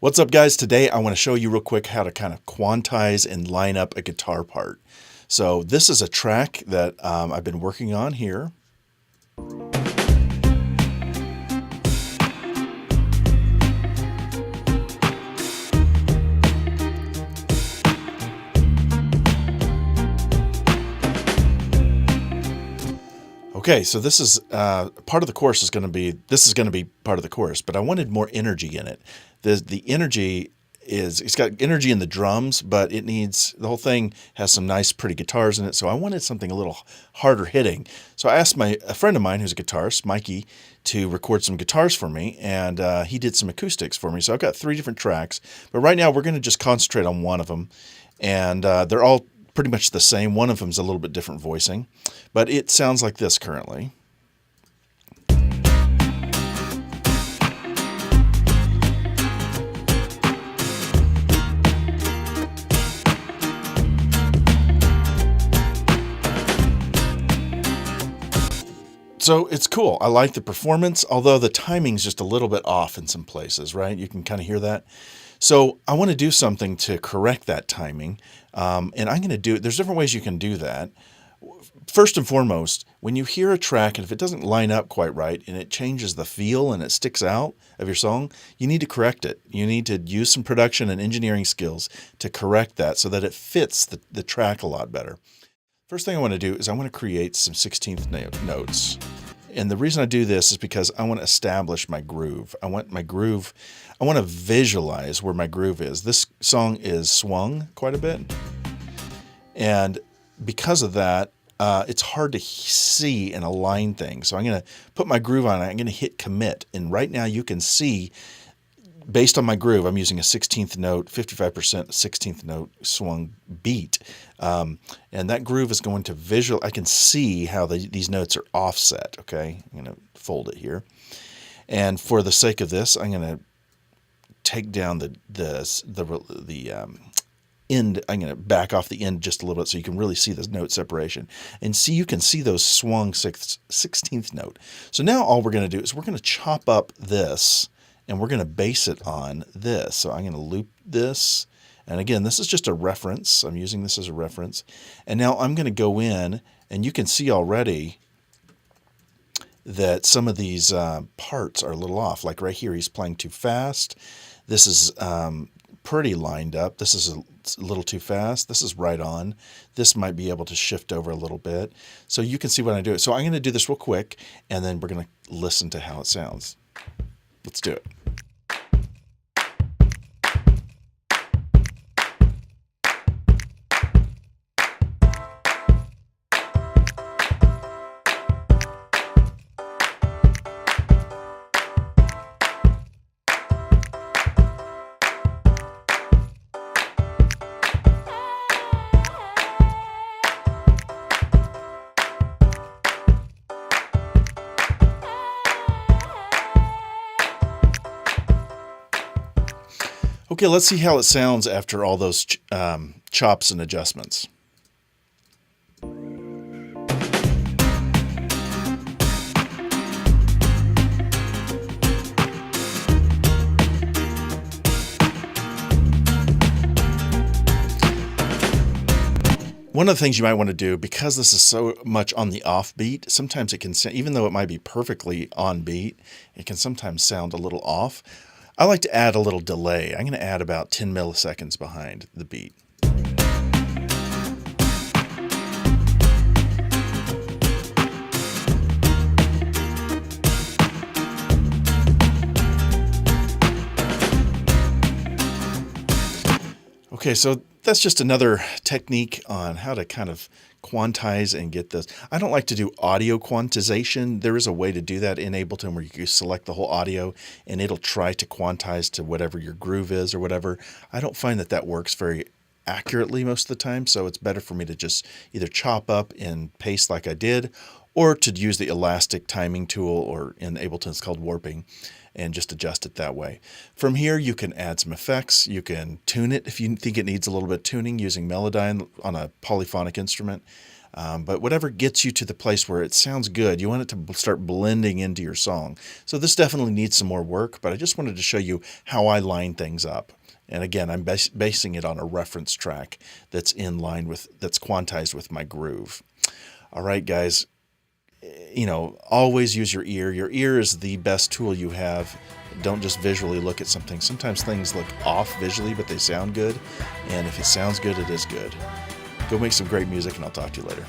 What's up, guys? Today I want to show you real quick how to kind of quantize and line up a guitar part. So this is a track that I've been working on here. Okay, so this is part of the chorus is going to be, this is going to be part of the chorus, but I wanted more energy in it. The energy is, it's got energy in the drums, but it needs, the whole thing has some nice pretty guitars in it, so I wanted something a little harder hitting. So I asked a friend of mine who's a guitarist, Mikey, to record some guitars for me, and he did some acoustics for me. So I've got 3 different tracks, but right now we're going to just concentrate on one of them, and they're all pretty much the same. One of them is a little bit different voicing, but it sounds like this currently. So it's cool. I like the performance, although the timing's just a little bit off in some places, right? You can kind of hear that. So I want to do something to correct that timing. And I'm going to do it. There's different ways you can do that. First and foremost, when you hear a track and if it doesn't line up quite right and it changes the feel and it sticks out of your song, you need to correct it. You need to use some production and engineering skills to correct that so that it fits the track a lot better. First thing I want to do is I want to create some 16th notes. And the reason I do this is because I want to establish my groove. I want to visualize where my groove is. This song is swung quite a bit. And because of that, it's hard to see and align things. So I'm going to put my groove on it. I'm going to hit commit. And right now you can see, based on my groove, I'm using a 16th note, 55% 16th note swung beat. And that groove is going to I can see how these notes are offset, okay? I'm going to fold it here. And for the sake of this, I'm going to take down the end. I'm going to back off the end just a little bit so you can really see the note separation. And see, you can see those swung 16th note. So now all we're going to do is we're going to chop up this and we're going to base it on this. So I'm going to loop this. And again, this is just a reference. I'm using this as a reference. And now I'm going to go in, and you can see already that some of these parts are a little off. Like right here, he's playing too fast. This is pretty lined up. This is a little too fast. This is right on. This might be able to shift over a little bit. So you can see when I do it. So I'm going to do this real quick, and then we're going to listen to how it sounds. Let's do it. Okay, let's see how it sounds after all those chops and adjustments. One of the things you might want to do, because this is so much on the off beat, sometimes it can sound, even though it might be perfectly on beat, it can sometimes sound a little off. I like to add a little delay. I'm going to add about 10 milliseconds behind the beat. Okay, so that's just another technique on how to kind of quantize and get this. I don't like to do audio quantization. There is a way to do that in Ableton where you can select the whole audio and it'll try to quantize to whatever your groove is or whatever. I don't find that works very accurately most of the time, so it's better for me to just either chop up and paste like I did, or to use the elastic timing tool, or in Ableton it's called warping, and just adjust it that way. From here, you can add some effects. You can tune it if you think it needs a little bit of tuning using Melodyne on a polyphonic instrument. But whatever gets you to the place where it sounds good, you want it to start blending into your song. So this definitely needs some more work, but I just wanted to show you how I line things up. And again, I'm basing it on a reference track that's in line with, that's quantized with my groove. All right, guys, always use your ear. Your ear is the best tool you have. Don't just visually look at something. Sometimes things look off visually, but they sound good. And if it sounds good, it is good. Go make some great music, and I'll talk to you later.